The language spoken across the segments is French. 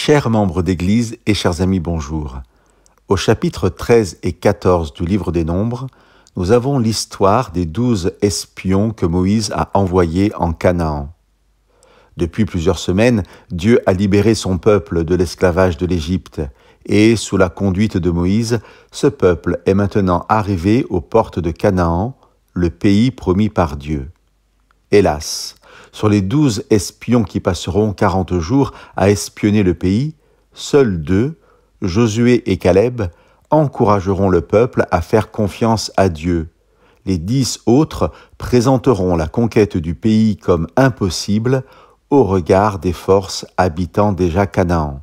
Chers membres d'Église et chers amis, bonjour. Au chapitre 13 et 14 du livre des Nombres, nous avons l'histoire des 12 espions que Moïse a envoyés en Canaan. Depuis plusieurs semaines, Dieu a libéré son peuple de l'esclavage de l'Égypte et, sous la conduite de Moïse, ce peuple est maintenant arrivé aux portes de Canaan, le pays promis par Dieu. Hélas, sur les 12 espions qui passeront 40 jours à espionner le pays, seuls 2, Josué et Caleb, encourageront le peuple à faire confiance à Dieu. Les 10 autres présenteront la conquête du pays comme impossible au regard des forces habitant déjà Canaan.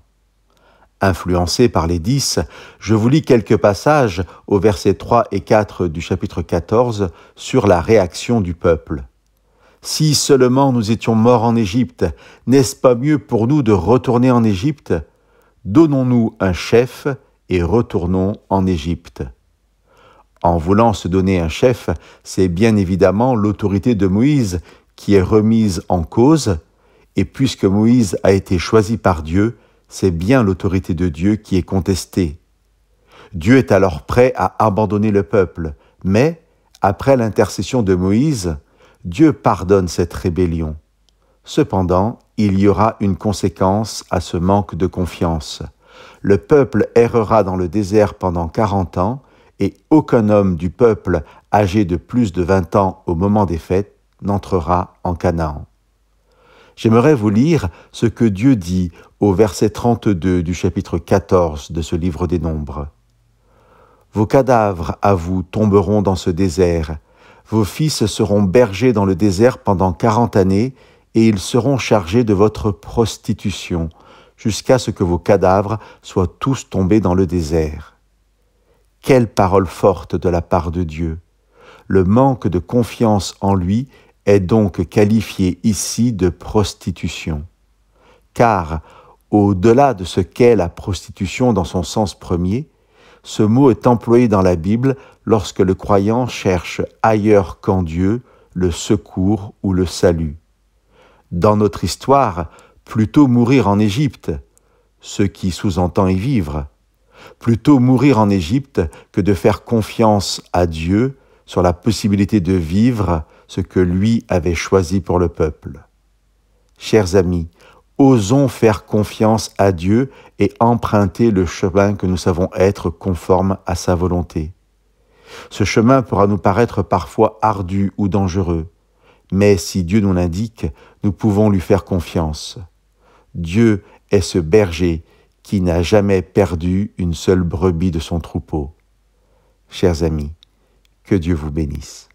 Influencé par les 10, je vous lis quelques passages au versets 3 et 4 du chapitre 14 sur la réaction du peuple. « Si seulement nous étions morts en Égypte, n'est-ce pas mieux pour nous de retourner en Égypte ? Donnons-nous un chef et retournons en Égypte. » En voulant se donner un chef, c'est bien évidemment l'autorité de Moïse qui est remise en cause, et puisque Moïse a été choisi par Dieu, c'est bien l'autorité de Dieu qui est contestée. Dieu est alors prêt à abandonner le peuple, mais, après l'intercession de Moïse, Dieu pardonne cette rébellion. Cependant, il y aura une conséquence à ce manque de confiance. Le peuple errera dans le désert pendant 40 ans et aucun homme du peuple âgé de plus de 20 ans au moment des fêtes n'entrera en Canaan. J'aimerais vous lire ce que Dieu dit au verset 32 du chapitre 14 de ce livre des Nombres. « Vos cadavres à vous tomberont dans ce désert. Vos fils seront bergers dans le désert pendant 40 années et ils seront chargés de votre prostitution, jusqu'à ce que vos cadavres soient tous tombés dans le désert. » Quelle parole forte de la part de Dieu! Le manque de confiance en lui est donc qualifié ici de prostitution. Car, au-delà de ce qu'est la prostitution dans son sens premier, ce mot est employé dans la Bible lorsque le croyant cherche ailleurs qu'en Dieu le secours ou le salut. Dans notre histoire, plutôt mourir en Égypte, ce qui sous-entend y vivre, plutôt mourir en Égypte que de faire confiance à Dieu sur la possibilité de vivre ce que lui avait choisi pour le peuple. Chers amis, osons faire confiance à Dieu et emprunter le chemin que nous savons être conforme à sa volonté. Ce chemin pourra nous paraître parfois ardu ou dangereux, mais si Dieu nous l'indique, nous pouvons lui faire confiance. Dieu est ce berger qui n'a jamais perdu une seule brebis de son troupeau. Chers amis, que Dieu vous bénisse.